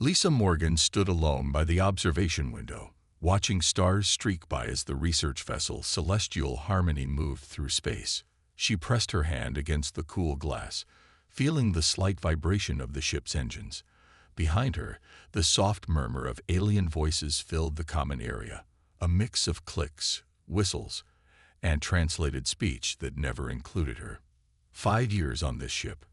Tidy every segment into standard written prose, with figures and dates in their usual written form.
Lisa Morgan stood alone by the observation window, watching stars streak by as the research vessel Celestial Harmony moved through space. She pressed her hand against the cool glass, feeling the slight vibration of the ship's engines. Behind her, the soft murmur of alien voices filled the common area, a mix of clicks, whistles, and translated speech that never included her. 5 years on this ship.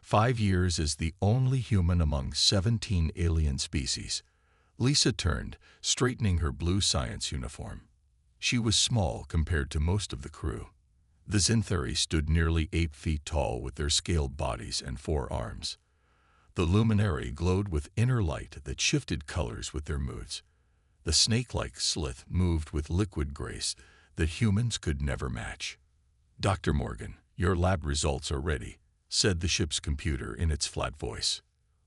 5 years as the only human among 17 alien species. Lisa turned, straightening her blue science uniform. She was small compared to most of the crew. The Xanthari stood nearly 8 feet tall with their scaled bodies and 4 arms. The luminary glowed with inner light that shifted colors with their moods. The snake-like slith moved with liquid grace that humans could never match. "Dr. Morgan, your lab results are ready," said the ship's computer in its flat voice.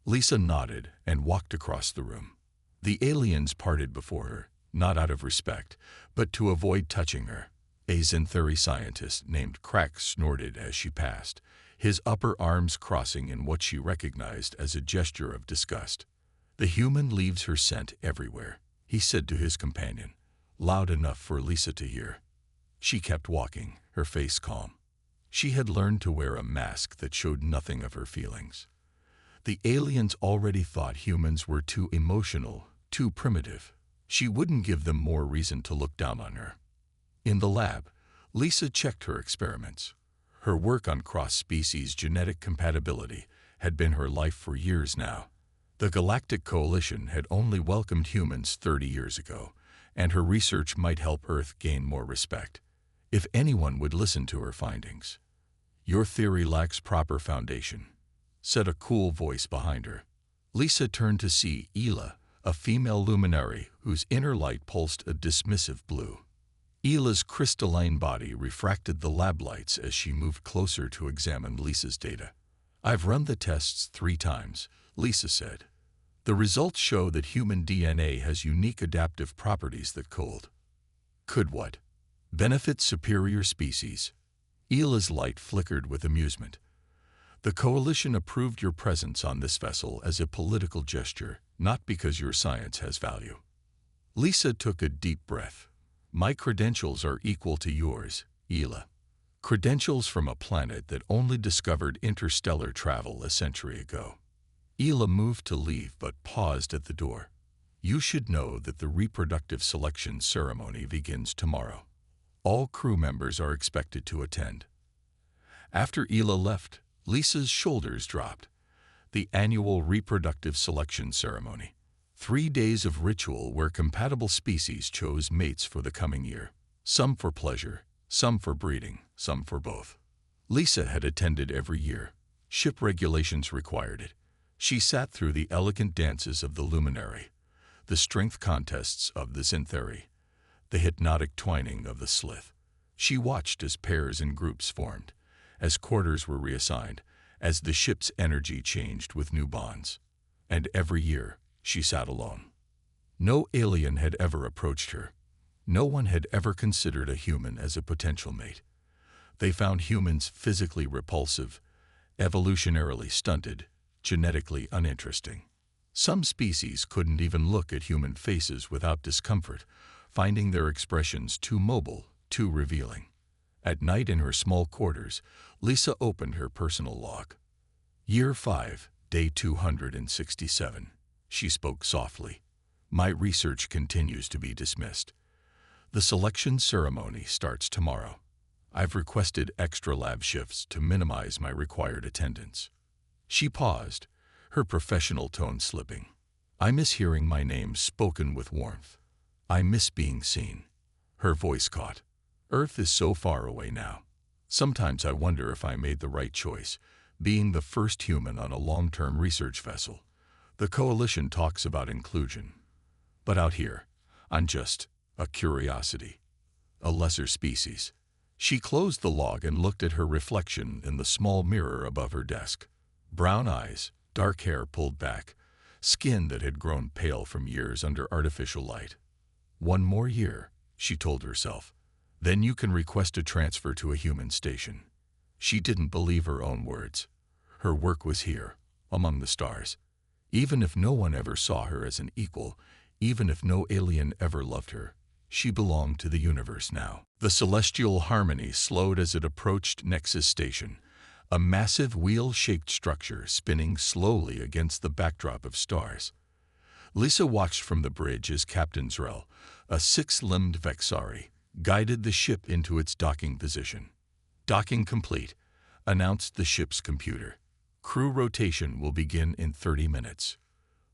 Lisa nodded and walked across the room. The aliens parted before her, not out of respect, but to avoid touching her. A Xanthari scientist named Crack snorted as she passed, his upper arms crossing in what she recognized as a gesture of disgust. "The human leaves her scent everywhere," he said to his companion, loud enough for Lisa to hear. She kept walking, her face calm. She had learned to wear a mask that showed nothing of her feelings. The aliens already thought humans were too emotional, too primitive. She wouldn't give them more reason to look down on her. In the lab, Lisa checked her experiments. Her work on cross-species genetic compatibility had been her life for years now. The Galactic Coalition had only welcomed humans 30 years ago, and her research might help Earth gain more respect, if anyone would listen to her findings. "Your theory lacks proper foundation," said a cool voice behind her. Lisa turned to see Ela, a female luminary whose inner light pulsed a dismissive blue. Ela's crystalline body refracted the lab lights as she moved closer to examine Lisa's data. "I've run the tests 3 times, Lisa said. "The results show that human DNA has unique adaptive properties that could what? Benefit superior species." Ela's light flickered with amusement. "The Coalition approved your presence on this vessel as a political gesture, not because your science has value." Lisa took a deep breath. "My credentials are equal to yours, Ela. Credentials from a planet that only discovered interstellar travel a century ago." Ela moved to leave but paused at the door. "You should know that the reproductive selection ceremony begins tomorrow. All crew members are expected to attend." After Ela left, Lisa's shoulders dropped. The annual reproductive selection ceremony. 3 days of ritual where compatible species chose mates for the coming year. Some for pleasure, some for breeding, some for both. Lisa had attended every year. Ship regulations required it. She sat through the elegant dances of the luminary, the strength contests of the Xanthari, the hypnotic twining of the slith. She watched as pairs and groups formed, as quarters were reassigned, as the ship's energy changed with new bonds. And every year, she sat alone. No alien had ever approached her. No one had ever considered a human as a potential mate. They found humans physically repulsive, evolutionarily stunted, genetically uninteresting. Some species couldn't even look at human faces without discomfort, finding their expressions too mobile, too revealing. At night in her small quarters, Lisa opened her personal log. "Year 5, day 267. She spoke softly. "My research continues to be dismissed. The selection ceremony starts tomorrow. I've requested extra lab shifts to minimize my required attendance." She paused, her professional tone slipping. "I miss hearing my name spoken with warmth. I miss being seen." Her voice caught. "Earth is so far away now. Sometimes I wonder if I made the right choice, being the first human on a long-term research vessel. The Coalition talks about inclusion. But out here, I'm just a curiosity, a lesser species." She closed the log and looked at her reflection in the small mirror above her desk. Brown eyes, dark hair pulled back, skin that had grown pale from years under artificial light. "1 more year," she told herself. "Then you can request a transfer to a human station." She didn't believe her own words. Her work was here, among the stars. Even if no one ever saw her as an equal, even if no alien ever loved her, she belonged to the universe now. The celestial harmony slowed as it approached Nexus Station, a massive wheel-shaped structure spinning slowly against the backdrop of stars. Lisa watched from the bridge as Captain Zrel, a six-limbed Vexari, guided the ship into its docking position. "Docking complete," announced the ship's computer. "Crew rotation will begin in 30 minutes.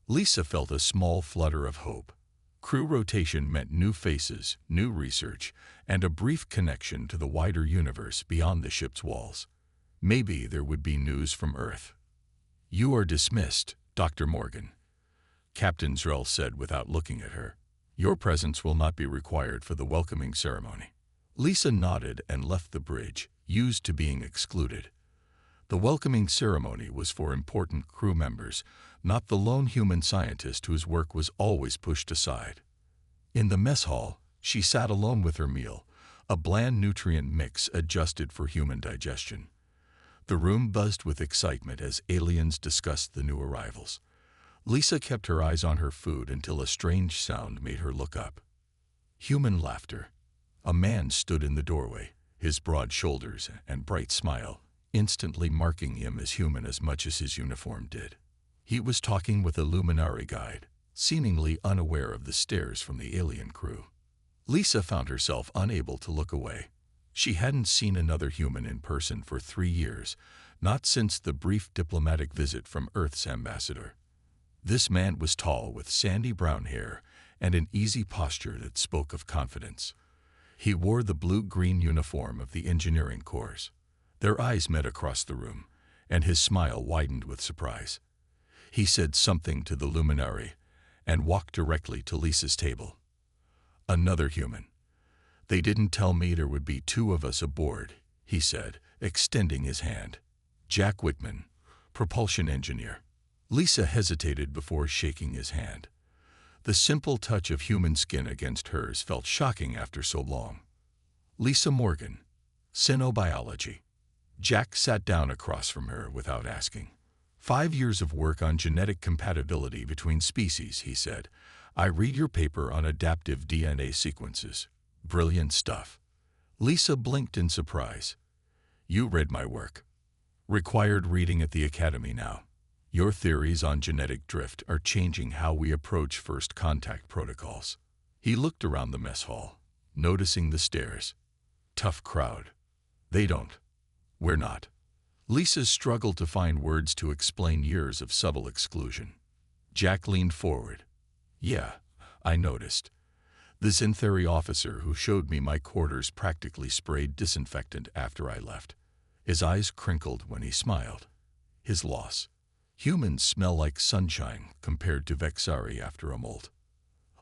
Lisa felt a small flutter of hope. Crew rotation meant new faces, new research, and a brief connection to the wider universe beyond the ship's walls. Maybe there would be news from Earth. "You are dismissed, Dr. Morgan," Captain Zrel said without looking at her. "Your presence will not be required for the welcoming ceremony." Lisa nodded and left the bridge, used to being excluded. The welcoming ceremony was for important crew members, not the lone human scientist whose work was always pushed aside. In the mess hall, she sat alone with her meal, a bland nutrient mix adjusted for human digestion. The room buzzed with excitement as aliens discussed the new arrivals. Lisa kept her eyes on her food until a strange sound made her look up. Human laughter. A man stood in the doorway, his broad shoulders and bright smile instantly marking him as human as much as his uniform did. He was talking with a Luminari guide, seemingly unaware of the stares from the alien crew. Lisa found herself unable to look away. She hadn't seen another human in person for 3 years, not since the brief diplomatic visit from Earth's ambassador. This man was tall with sandy brown hair and an easy posture that spoke of confidence. He wore the blue-green uniform of the engineering corps. Their eyes met across the room, and his smile widened with surprise. He said something to the Luminari and walked directly to Lisa's table. "Another human. They didn't tell me there would be 2 of us aboard," he said, extending his hand. "Jack Whitman, propulsion engineer." Lisa hesitated before shaking his hand. The simple touch of human skin against hers felt shocking after so long. "Lisa Morgan, Cynobiology." Jack sat down across from her without asking. 5 years of work on genetic compatibility between species, he said. "I read your paper on adaptive DNA sequences. Brilliant stuff." Lisa blinked in surprise. "You read my work." "Required reading at the academy now. Your theories on genetic drift are changing how we approach first contact protocols." He looked around the mess hall, noticing the stares. "Tough crowd. They don't. We're not." Lisa struggled to find words to explain years of subtle exclusion. Jack leaned forward. "Yeah, I noticed. The Zintheri officer who showed me my quarters practically sprayed disinfectant after I left." His eyes crinkled when he smiled. "His loss. Humans smell like sunshine compared to Vexari after a molt."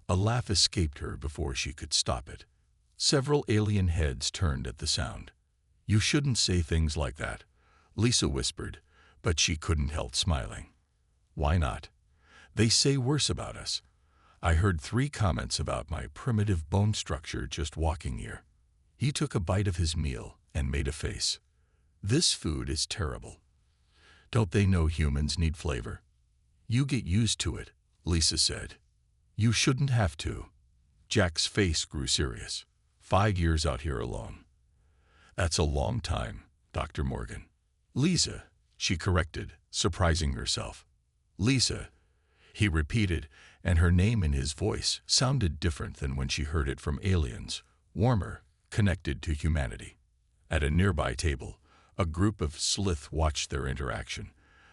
A laugh escaped her before she could stop it. Several alien heads turned at the sound. "You shouldn't say things like that," Lisa whispered, but she couldn't help smiling. "Why not? They say worse about us. I heard 3 comments about my primitive bone structure just walking here." He took a bite of his meal and made a face. "This food is terrible. Don't they know humans need flavor?" "You get used to it," Lisa said. "You shouldn't have to." Jack's face grew serious. 5 years out here alone. "That's a long time, Dr. Morgan." "Lisa," she corrected, surprising herself. "Lisa," he repeated, and her name in his voice sounded different than when she heard it from aliens, warmer, connected to humanity. At a nearby table, a group of Slith watched their interaction,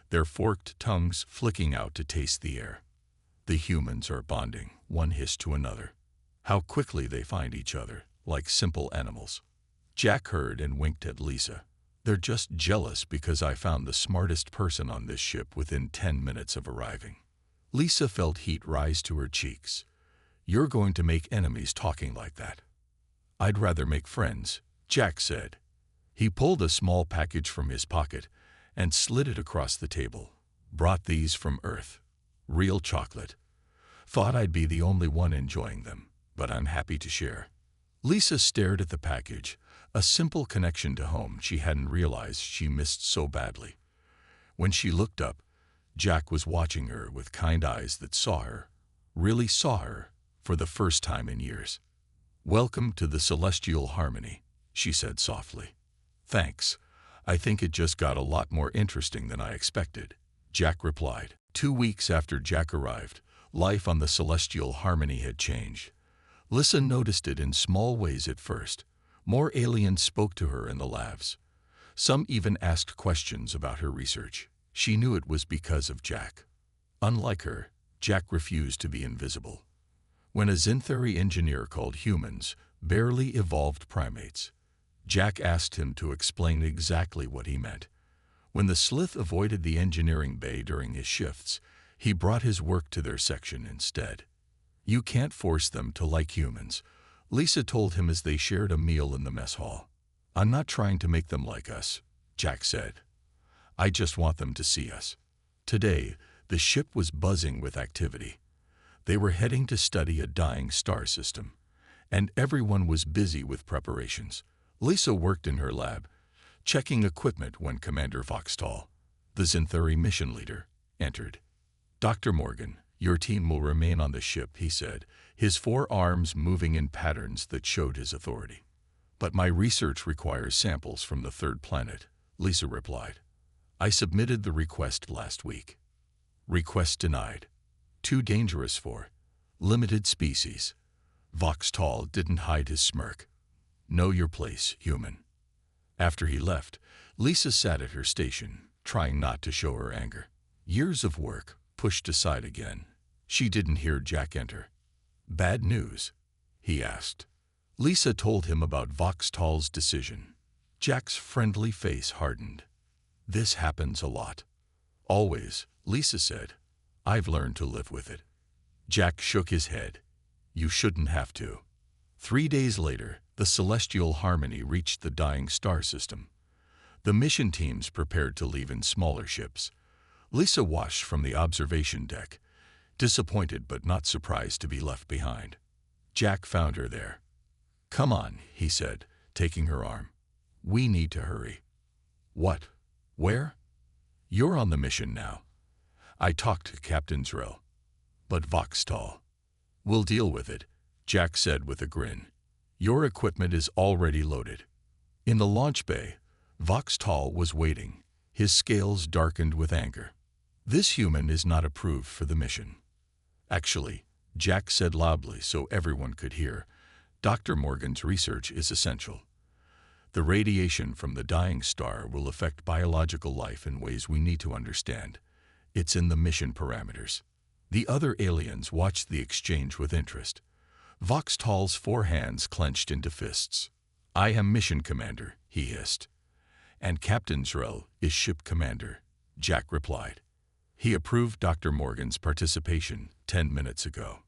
their forked tongues flicking out to taste the air. "The humans are bonding," one hissed to another. "How quickly they find each other, like simple animals." Jack heard and winked at Lisa. "They're just jealous because I found the smartest person on this ship within 10 minutes of arriving." Lisa felt heat rise to her cheeks. "You're going to make enemies talking like that." "I'd rather make friends," Jack said. He pulled a small package from his pocket and slid it across the table. "Brought these from Earth. Real chocolate. Thought I'd be the only one enjoying them, but I'm happy to share." Lisa stared at the package, a simple connection to home she hadn't realized she missed so badly. When she looked up, Jack was watching her with kind eyes that saw her, really saw her, for the first time in years. "Welcome to the Celestial Harmony," she said softly. "Thanks. I think it just got a lot more interesting than I expected," Jack replied. 2 weeks after Jack arrived, life on the Celestial Harmony had changed. Lissa noticed it in small ways at first. More aliens spoke to her in the labs. Some even asked questions about her research. She knew it was because of Jack. Unlike her, Jack refused to be invisible. When a Xanthari engineer called humans barely evolved primates, Jack asked him to explain exactly what he meant. When the Slith avoided the engineering bay during his shifts, he brought his work to their section instead. "You can't force them to like humans," Lisa told him as they shared a meal in the mess hall. "I'm not trying to make them like us," Jack said. "I just want them to see us." Today, the ship was buzzing with activity. They were heading to study a dying star system, and everyone was busy with preparations. Lisa worked in her lab, checking equipment when Commander Voxtal, the Xanthari mission leader, entered. "Dr. Morgan, your team will remain on the ship," he said, his 4 arms moving in patterns that showed his authority. "But my research requires samples from the 3rd planet," Lisa replied. "I submitted the request last week." "Request denied. Too dangerous for limited species." Voxtal didn't hide his smirk. "Know your place, human." After he left, Lisa sat at her station, trying not to show her anger. Years of work pushed aside again. She didn't hear Jack enter. "Bad news?" he asked. Lisa told him about Voxtal's decision. Jack's friendly face hardened. "This happens a lot." "Always," Lisa said. "I've learned to live with it." Jack shook his head. "You shouldn't have to." 3 days later, the Celestial Harmony reached the dying star system. The mission teams prepared to leave in smaller ships. Lisa watched from the observation deck, disappointed but not surprised to be left behind. Jack found her there. "Come on," he said, taking her arm. "We need to hurry." "What? Where?" "You're on the mission now." "I talked to Captain Zrell." "But Voxtal." "We'll deal with it," Jack said with a grin. "Your equipment is already loaded." In the launch bay, Voxtal was waiting, his scales darkened with anger. "This human is not approved for the mission." "Actually," Jack said loudly so everyone could hear, "Dr. Morgan's research is essential. The radiation from the dying star will affect biological life in ways we need to understand. It's in the mission parameters." The other aliens watched the exchange with interest. Voxtal's 4 hands clenched into fists. "I am mission commander," he hissed. "And Captain Zrell is ship commander," Jack replied. "He approved Dr. Morgan's participation 10 minutes ago."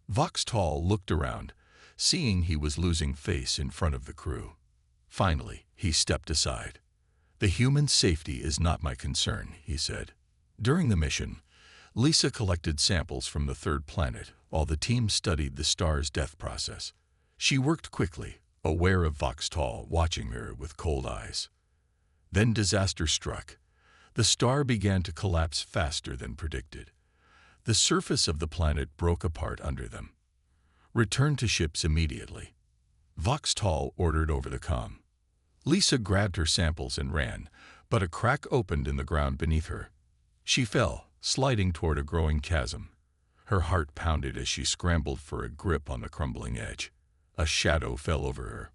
Voxtal looked around, seeing he was losing face in front of the crew. Finally, he stepped aside. "The human safety is not my concern," he said. During the mission, Lisa collected samples from the 3rd planet while the team studied the star's death process. She worked quickly, aware of Voxtal watching her with cold eyes. Then disaster struck. The star began to collapse faster than predicted. The surface of the planet broke apart under them. "Return to ships immediately," Voxtal ordered over the comm. Lisa grabbed her samples and ran, but a crack opened in the ground beneath her. She fell, sliding toward a growing chasm. Her heart pounded as she scrambled for a grip on the crumbling edge. A shadow fell over her.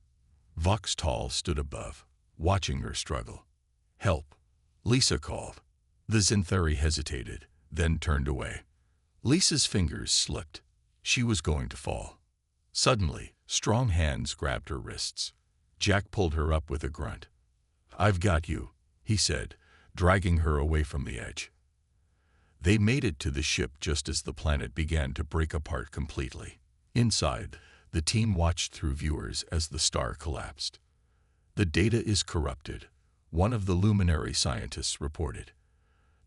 Voxtal stood above, watching her struggle. "Help," Lisa called. The Xanthari hesitated, then turned away. Lisa's fingers slipped. She was going to fall. Suddenly, strong hands grabbed her wrists. Jack pulled her up with a grunt. "I've got you," he said, dragging her away from the edge. They made it to the ship just as the planet began to break apart completely. Inside, the team watched through viewers as the star collapsed. "The data is corrupted," one of the luminary scientists reported.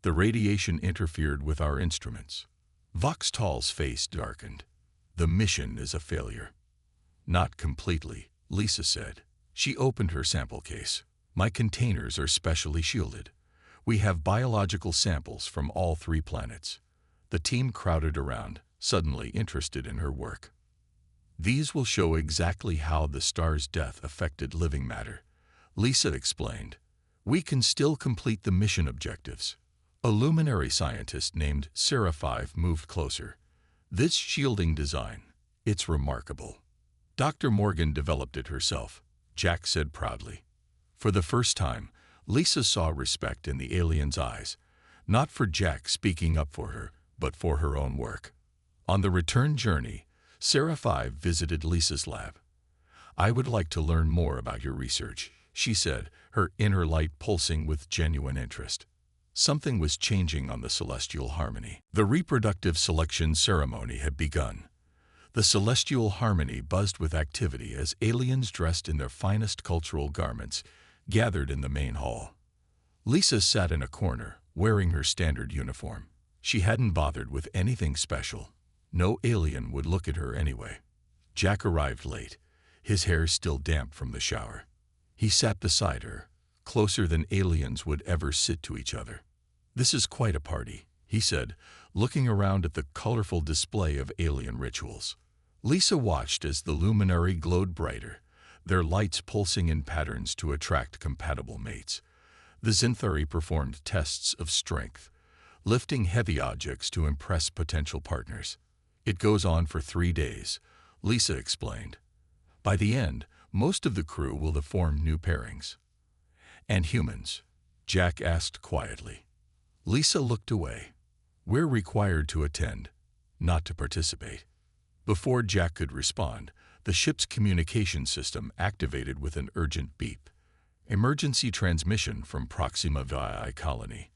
"The radiation interfered with our instruments." Voxtal's face darkened. "The mission is a failure." "Not completely," Lisa said. She opened her sample case. "My containers are specially shielded. We have biological samples from all 3 planets. The team crowded around, suddenly interested in her work. These will show exactly how the star's death affected living matter, Lisa explained. We can still complete the mission objectives. A luminary scientist named HFY moved closer. This shielding design, it's remarkable. Dr. Morgan developed it herself, Jack said proudly. For the first time, Lisa saw respect in the alien's eyes, not for Jack speaking up for her, but for her own work. On the return journey, HFY visited Lisa's lab. I would like to learn more about your research, she said, her inner light pulsing with genuine interest. Something was changing on the celestial harmony. The reproductive selection ceremony had begun. The celestial harmony buzzed with activity as aliens dressed in their finest cultural garments gathered in the main hall. Lisa sat in a corner, wearing her standard uniform. She hadn't bothered with anything special. No alien would look at her anyway. Jack arrived late, his hair still damp from the shower. He sat beside her, closer than aliens would ever sit to each other. This is quite a party, he said, looking around at the colorful display of alien rituals. Lisa watched as the luminary glowed brighter, their lights pulsing in patterns to attract compatible mates. The Zinthari performed tests of strength, lifting heavy objects to impress potential partners. It goes on for 3 days, Lisa explained. By the end, most of the crew will have formed new pairings. And humans? Jack asked quietly. Lisa looked away. We're required to attend, not to participate. Before Jack could respond, the ship's communication system activated with an urgent beep. Emergency transmission from Proxima VI colony,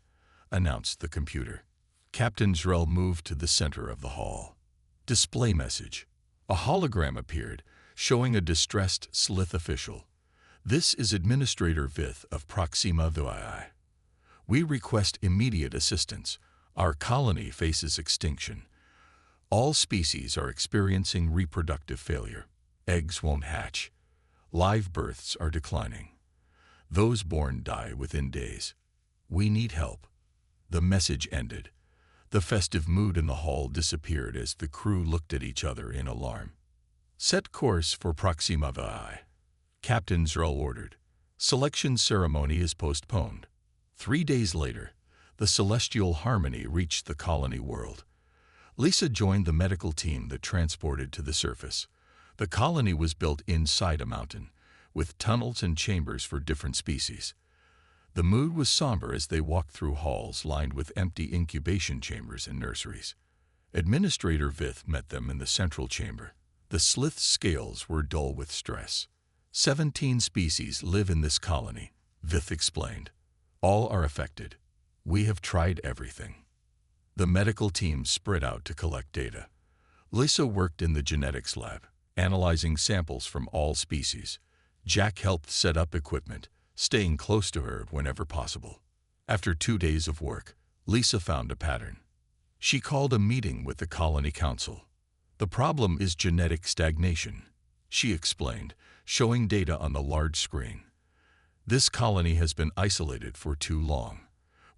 announced the computer. Captain Zrel moved to the center of the hall. Display message. A hologram appeared, showing a distressed Slith official. This is Administrator Vith of Proxima VI. We request immediate assistance. Our colony faces extinction. All species are experiencing reproductive failure. Eggs won't hatch. Live births are declining. Those born die within days. We need help. The message ended. The festive mood in the hall disappeared as the crew looked at each other in alarm. Set course for Proxima VI, Captain Zrel ordered. Selection ceremony is postponed. 3 days later, the celestial harmony reached the colony world. Lisa joined the medical team that transported to the surface. The colony was built inside a mountain, with tunnels and chambers for different species. The mood was somber as they walked through halls lined with empty incubation chambers and nurseries. Administrator Vith met them in the central chamber. The Slith scales were dull with stress. 17 species live in this colony, Vith explained. All are affected. We have tried everything. The medical team spread out to collect data. Lisa worked in the genetics lab, analyzing samples from all species. Jack helped set up equipment, staying close to her whenever possible. After 2 days of work, Lisa found a pattern. She called a meeting with the colony council. The problem is genetic stagnation, she explained, showing data on the large screen. This colony has been isolated for too long.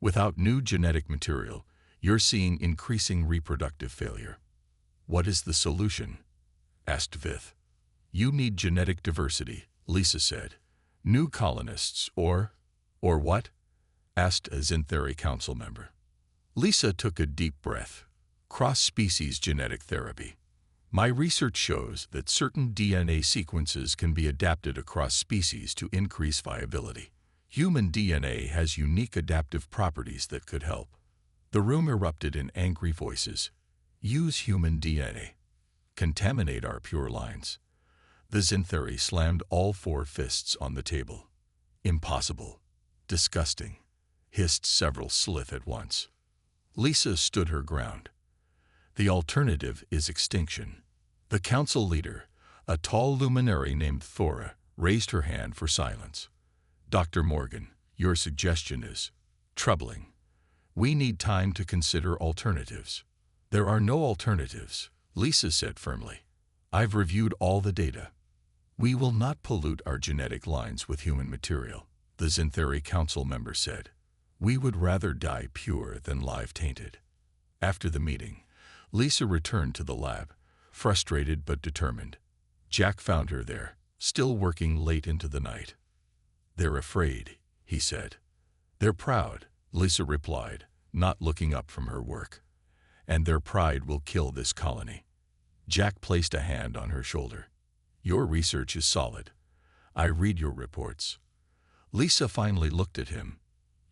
Without new genetic material, you're seeing increasing reproductive failure. What is the solution? Asked Vith. You need genetic diversity, Lisa said. New colonists or what? Asked a Zinthari council member. Lisa took a deep breath. Cross-species genetic therapy. My research shows that certain DNA sequences can be adapted across species to increase viability. Human DNA has unique adaptive properties that could help. The room erupted in angry voices. Use human DNA. Contaminate our pure lines. The Zinthari slammed all 4 fists on the table. Impossible. Disgusting. Hissed several Slith at once. Lisa stood her ground. The alternative is extinction. The council leader, a tall luminary named Thora, raised her hand for silence. Dr. Morgan, your suggestion is troubling. We need time to consider alternatives. There are no alternatives, Lisa said firmly. I've reviewed all the data. We will not pollute our genetic lines with human material, the Zinthari council member said. We would rather die pure than live tainted. After the meeting, Lisa returned to the lab, frustrated but determined. Jack found her there, still working late into the night. "They're afraid," he said. "They're proud," Lisa replied, not looking up from her work. "And their pride will kill this colony." Jack placed a hand on her shoulder. "Your research is solid. I read your reports." Lisa finally looked at him.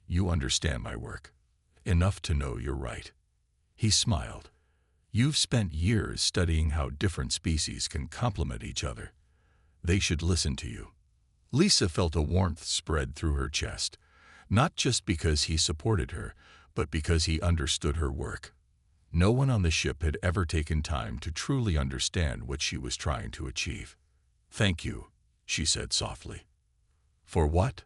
"You understand my work. Enough to know you're right." He smiled. "You've spent years studying how different species can complement each other. They should listen to you." Lisa felt a warmth spread through her chest, not just because he supported her, but because he understood her work. No one on the ship had ever taken time to truly understand what she was trying to achieve. "Thank you," she said softly. "For what?"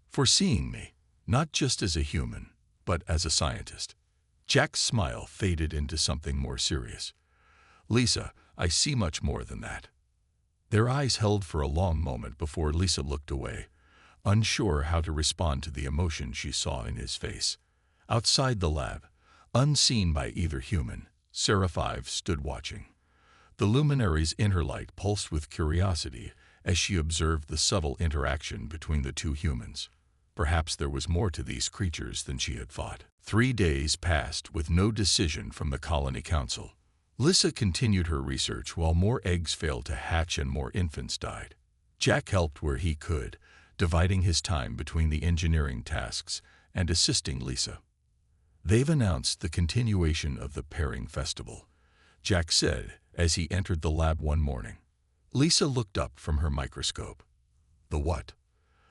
"For seeing me, not just as a human, but as a scientist." Jack's smile faded into something more serious. "Lisa, I see much more than that." Their eyes held for a long moment before Lisa looked away, unsure how to respond to the emotion she saw in his face. Outside the lab, unseen by either human, Seraphive stood watching. The luminary's inner light pulsed with curiosity as she observed the subtle interaction between the two humans. Perhaps there was more to these creatures than she had thought. 3 days passed with no decision from the Colony Council. Lisa continued her research while more eggs failed to hatch and more infants died. Jack helped where he could, dividing his time between the engineering tasks and assisting Lisa. "They've announced the continuation of the pairing festival," Jack said as he entered the lab one morning. Lisa looked up from her microscope. "The what?"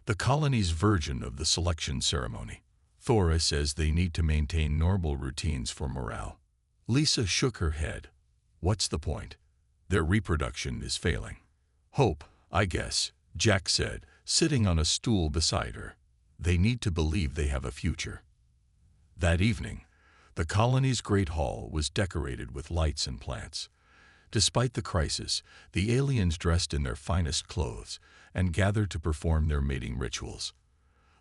"The colony's version of the selection ceremony. Thora says they need to maintain normal routines for morale." Lisa shook her head. "What's the point? Their reproduction is failing." "Hope, I guess," Jack said, sitting on a stool beside her. "They need to believe they have a future." That evening, the colony's great hall was decorated with lights and plants. Despite the crisis, the aliens dressed in their finest clothes and gathered to perform their mating rituals.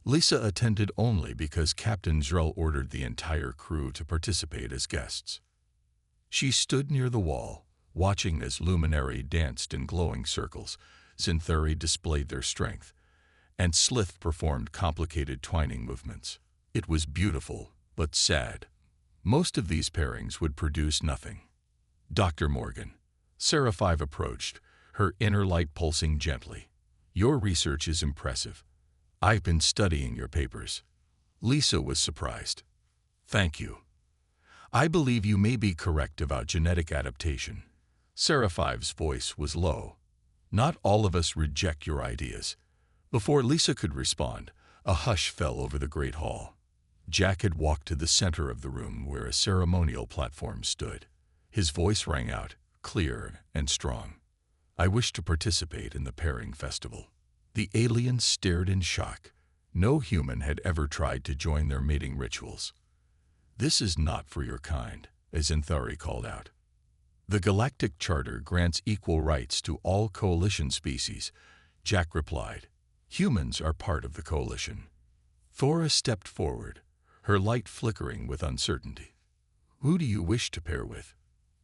Lisa attended only because Captain Zrel ordered the entire crew to participate as guests. She stood near the wall, watching as Luminary danced in glowing circles, Synthuri displayed their strength, and Slith performed complicated twining movements. It was beautiful, but sad. Most of these pairings would produce nothing. "Dr. Morgan," Seraphive approached, her inner light pulsing gently. "Your research is impressive. I've been studying your papers." Lisa was surprised. "Thank you. I believe you may be correct about genetic adaptation." Seraphive's voice was low. "Not all of us reject your ideas." Before Lisa could respond, a hush fell over the great hall. Jack had walked to the center of the room where a ceremonial platform stood. His voice rang out, clear and strong. "I wish to participate in the pairing festival." The aliens stared in shock. No human had ever tried to join their mating rituals. "This is not for your kind," Synthuri called out. "The Galactic Charter grants equal rights to all Coalition species," Jack replied. "Humans are part of the Coalition." Thora stepped forward, her light flickering with uncertainty. "Who do you wish to pair with?"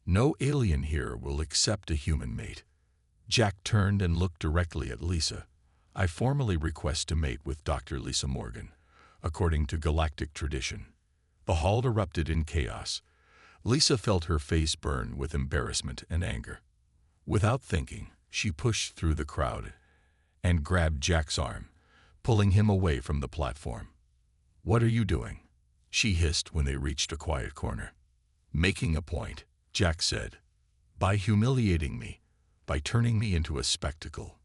"No alien here will accept a human mate." Jack turned and looked directly at Lisa. "I formally request to mate with Dr. Lisa Morgan, according to galactic tradition." The hall erupted in chaos. Lisa felt her face burn with embarrassment and anger. Without thinking, she pushed through the crowd and grabbed Jack's arm, pulling him away from the platform. "What are you doing?" she hissed when they reached a quiet corner. "Making a point," Jack said. "By humiliating me, by turning me into a spectacle."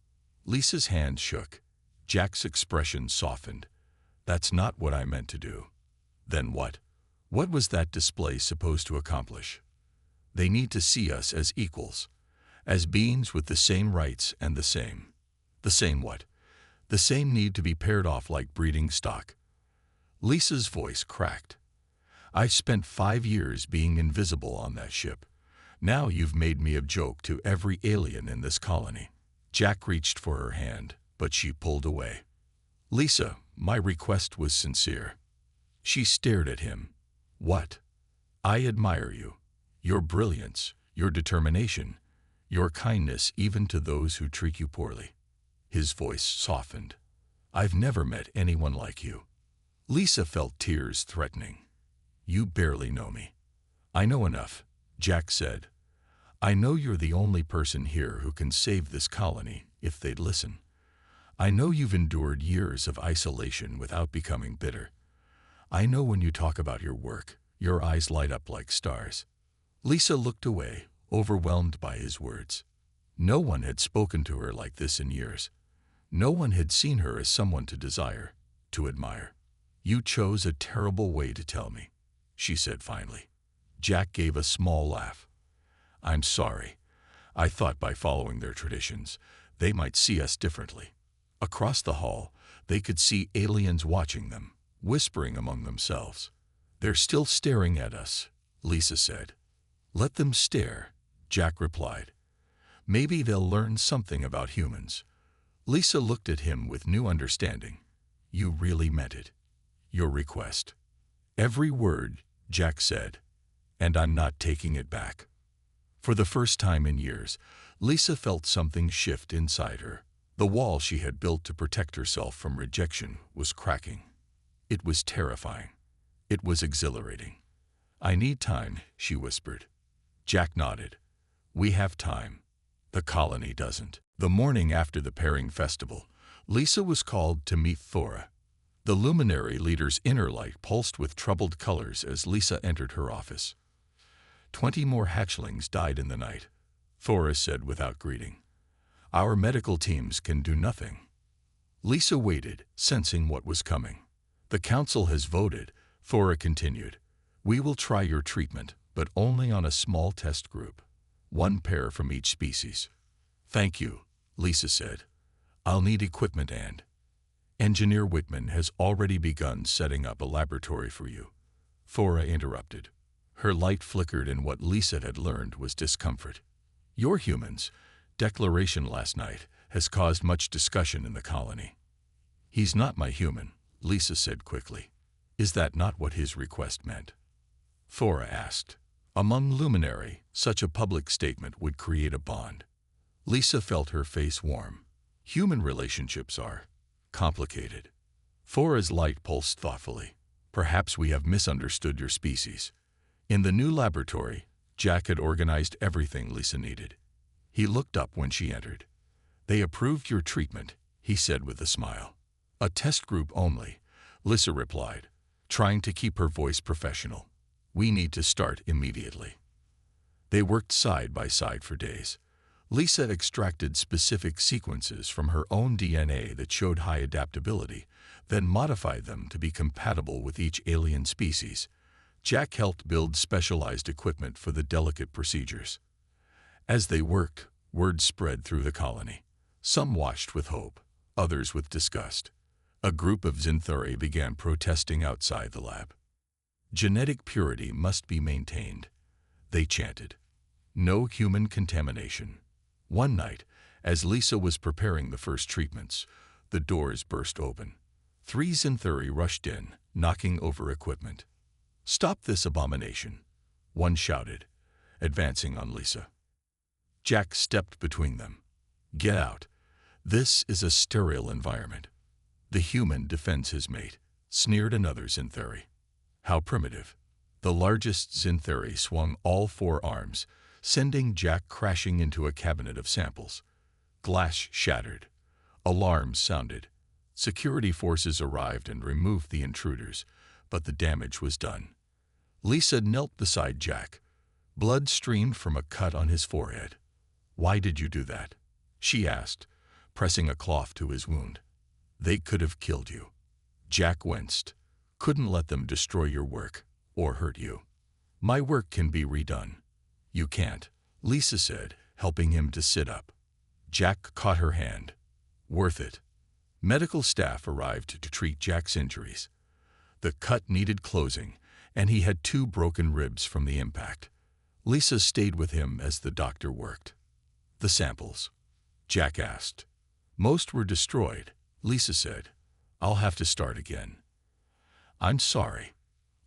Lisa's hand shook. Jack's expression softened. "That's not what I meant to do." "Then what?" "What was that display supposed to accomplish?" "They need to see us as equals, as beings with the same rights and the same." "The same what?" "The same need to be paired off like breeding stock." Lisa's voice cracked. "I've spent 5 years being invisible on that ship. Now you've made me a joke to every alien in this colony." Jack reached for her hand, but she pulled away. "Lisa, my request was sincere." She stared at him. What? I admire you. Your brilliance, your determination, your kindness even to those who treat you poorly. His voice softened. I've never met anyone like you. Lisa felt tears threatening. You barely know me. I know enough, Jack said. I know you're the only person here who can save this colony if they'd listen. I know you've endured years of isolation without becoming bitter. I know when you talk about your work, your eyes light up like stars. Lisa looked away, overwhelmed by his words. No one had spoken to her like this in years. No one had seen her as someone to desire, to admire. You chose a terrible way to tell me, she said finally. Jack gave a small laugh. I'm sorry. I thought by following their traditions, they might see us differently. Across the hall, they could see aliens watching them, whispering among themselves. They're still staring at us, Lisa said. Let them stare, Jack replied. Maybe they'll learn something about humans. Lisa looked at him with new understanding. You really meant it. Your request. Every word, Jack said, and I'm not taking it back. For the first time in years, Lisa felt something shift inside her. The wall she had built to protect herself from rejection was cracking. It was terrifying. It was exhilarating. I need time, she whispered. Jack nodded. We have time. The colony doesn't. The morning after the pairing festival, Lisa was called to meet Thora. The luminary leader's inner light pulsed with troubled colors as Lisa entered her office. 20 more hatchlings died in the night, Thora said without greeting. Our medical teams can do nothing. Lisa waited, sensing what was coming. The council has voted, Thora continued. We will try your treatment, but only on a small test group. 1 pair from each species. Thank you, Lisa said. I'll need equipment and... Engineer Whitman has already begun setting up a laboratory for you. Thora interrupted. Her light flickered and what Lisa had learned was discomfort. Your humans' declaration last night has caused much discussion in the colony. He's not my human, Lisa said quickly. Is that not what his request meant? Thora asked. Among Luminary, such a public statement would create a bond. Lisa felt her face warm. Human relationships are complicated. Thora's light pulsed thoughtfully. Perhaps we have misunderstood your species. In the new laboratory, Jack had organized everything Lisa needed. He looked up when she entered. They approved your treatment, he said with a smile. A test group only, Lisa replied, trying to keep her voice professional. We need to start immediately. They worked side by side for days. Lisa extracted specific sequences from her own DNA that showed high adaptability, then modified them to be compatible with each alien species. Jack helped build specialized equipment for the delicate procedures. As they worked, word spread through the colony. Some watched with hope, others with disgust. A group of Zinthuri began protesting outside the lab. Genetic purity must be maintained, they chanted. No human contamination. One night, as Lisa was preparing the first treatments, the doors burst open. 3 Zinthuri rushed in, knocking over equipment. Stop this abomination, one shouted, advancing on Lisa. Jack stepped between them. Get out. This is a sterile environment. The human defends his mate, sneered another Zinthuri. How primitive. The largest Zinthuri swung all 4 arms, sending Jack crashing into a cabinet of samples. Glass shattered. Alarms sounded. Security forces arrived and removed the intruders, but the damage was done. Lisa knelt beside Jack. Blood streamed from a cut on his forehead. Why did you do that? She asked, pressing a cloth to his wound. They could have killed you. Jack winced. Couldn't let them destroy your work, or hurt you. My work can be redone. You can't, Lisa said, helping him to sit up. Jack caught her hand. Worth it. Medical staff arrived to treat Jack's injuries. The cut needed closing, and he had 2 broken ribs from the impact. Lisa stayed with him as the doctor worked. The samples? Jack asked. Most were destroyed, Lisa said. I'll have to start again. I'm sorry.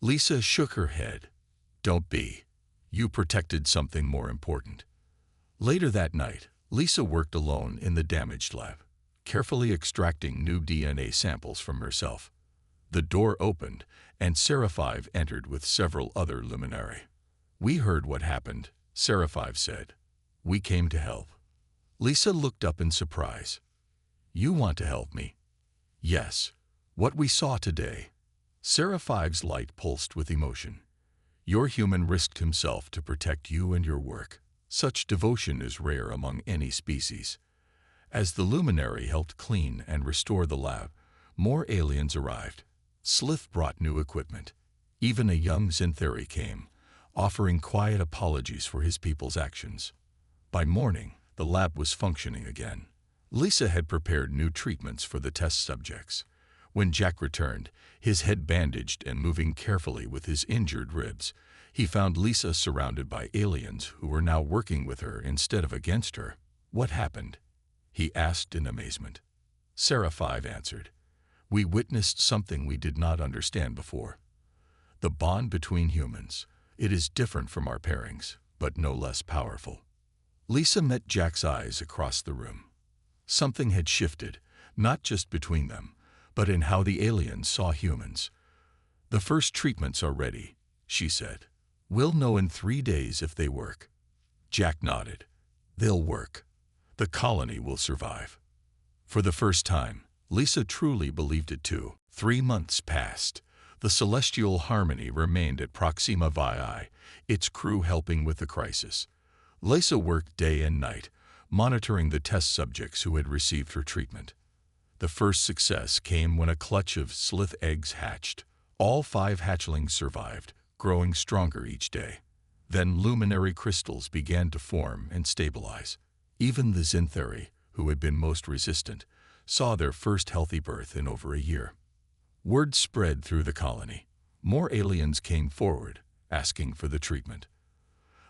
Lisa shook her head. Don't be. You protected something more important. Later that night, Lisa worked alone in the damaged lab, carefully extracting new DNA samples from herself. The door opened, and Seraphive entered with several other luminary. We heard what happened, Seraphive said. We came to help. Lisa looked up in surprise. You want to help me? Yes. What we saw today. Seraphive's light pulsed with emotion. Your human risked himself to protect you and your work. Such devotion is rare among any species. As the luminary helped clean and restore the lab, more aliens arrived. Slith brought new equipment. Even a young Zintheri came, offering quiet apologies for his people's actions. By morning, the lab was functioning again. Lisa had prepared new treatments for the test subjects. When Jack returned, his head bandaged and moving carefully with his injured ribs, he found Lisa surrounded by aliens who were now working with her instead of against her. What happened? He asked in amazement. Seraphive answered. We witnessed something we did not understand before. The bond between humans. It is different from our pairings, but no less powerful. Lisa met Jack's eyes across the room. Something had shifted, not just between them, but in how the aliens saw humans. The first treatments are ready, she said. We'll know in 3 days if they work. Jack nodded. They'll work. The colony will survive. For the first time, Lisa truly believed it too. 3 months passed. The celestial harmony remained at Proxima VI, its crew helping with the crisis. Lisa worked day and night, monitoring the test subjects who had received her treatment. The first success came when a clutch of slith eggs hatched. All 5 hatchlings survived, growing stronger each day. Then luminary crystals began to form and stabilize. Even the Zintheri, who had been most resistant, saw their first healthy birth in over a year. Word spread through the colony. More aliens came forward, asking for the treatment.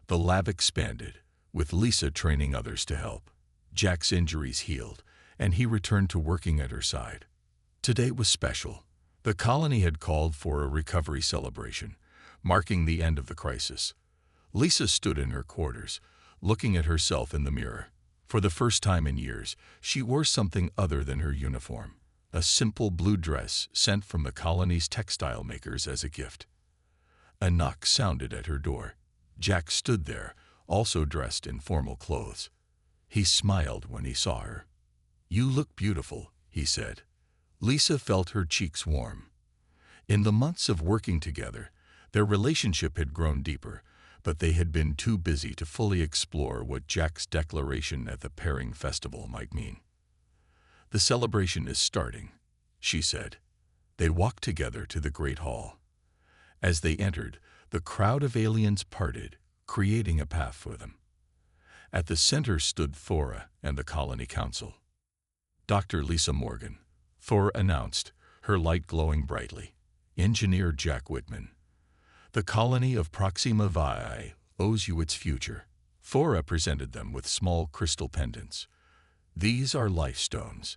The lab expanded, with Lisa training others to help. Jack's injuries healed, and he returned to working at her side. Today was special. The colony had called for a recovery celebration, marking the end of the crisis. Lisa stood in her quarters, looking at herself in the mirror. For the first time in years, she wore something other than her uniform, a simple blue dress sent from the colony's textile makers as a gift. A knock sounded at her door. Jack stood there, also dressed in formal clothes. He smiled when he saw her. You look beautiful, he said. Lisa felt her cheeks warm. In the months of working together, their relationship had grown deeper, but they had been too busy to fully explore what Jack's declaration at the pairing festival might mean. The celebration is starting, she said. They walked together to the great hall. As they entered, the crowd of aliens parted, creating a path for them. At the center stood Thora and the colony council. Dr. Lisa Morgan, Thora announced, her light glowing brightly. Engineer Jack Whitman. The colony of Proxima VI owes you its future. Thora presented them with small crystal pendants. These are life stones.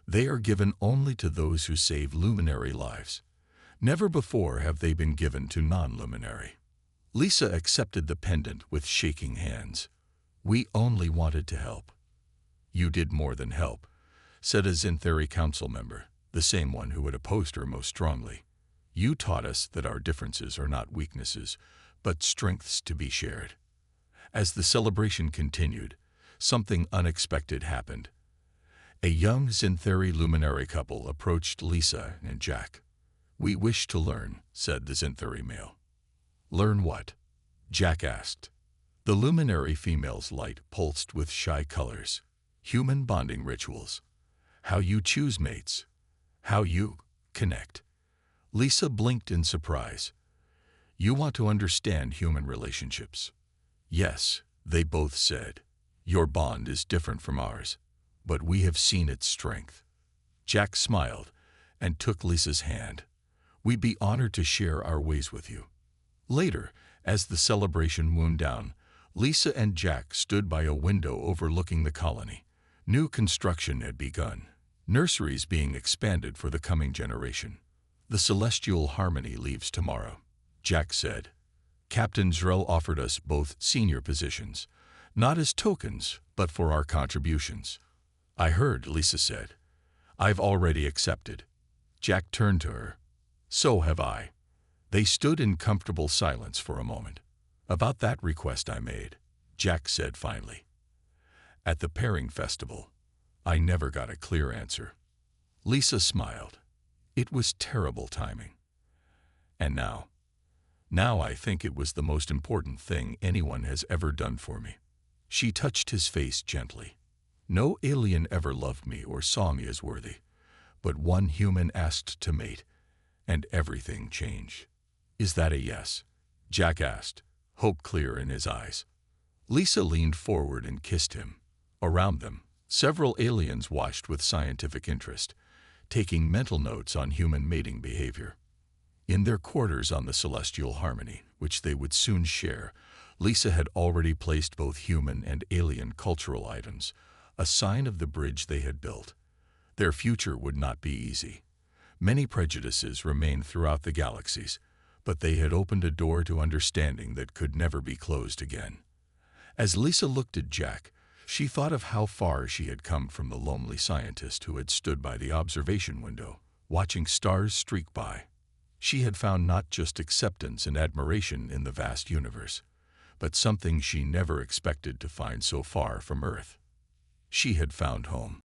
They are given only to those who save luminary lives. Never before have they been given to non-luminary. Lisa accepted the pendant with shaking hands. We only wanted to help. You did more than help, said a Zintheri council member, the same one who had opposed her most strongly. You taught us that our differences are not weaknesses, but strengths to be shared. As the celebration continued, something unexpected happened. A young Zintheri luminary couple approached Lisa and Jack. We wish to learn, said the Zintheri male. Learn what? Jack asked. The luminary female's light pulsed with shy colors. Human bonding rituals. How you choose mates. How you connect. Lisa blinked in surprise. You want to understand human relationships? Yes, they both said. Your bond is different from ours, but we have seen its strength. Jack smiled and took Lisa's hand. We'd be honored to share our ways with you. Later, as the celebration wound down, Lisa and Jack stood by a window overlooking the colony. New construction had begun, nurseries being expanded for the coming generation. The Celestial Harmony leaves tomorrow, Jack said. Captain Zrell offered us both senior positions, not as tokens, but for our contributions. I heard, Lisa said. I've already accepted. Jack turned to her. So have I. They stood in comfortable silence for a moment. About that request I made, Jack said finally. At the pairing festival, I never got a clear answer. Lisa smiled. It was terrible timing. And now I think it was the most important thing anyone has ever done for me. She touched his face gently. No alien ever loved me or saw me as worthy, but one human asked to mate, and everything changed. Is that a yes? Jack asked, hope clear in his eyes. Lisa leaned forward and kissed him. Around them, several aliens watched with scientific interest, taking mental notes on human mating behavior. In their quarters on the Celestial Harmony, which they would soon share, Lisa had already placed both human and alien cultural items, a sign of the bridge they had built. Their future would not be easy. Many prejudices remained throughout the galaxies, but they had opened a door to understanding that could never be closed again. As Lisa looked at Jack, she thought of how far she had come from the lonely scientist who had stood by the observation window, watching stars streak by. She had found not just acceptance and admiration in the vast universe, but something she never expected to find so far from Earth. She had found home.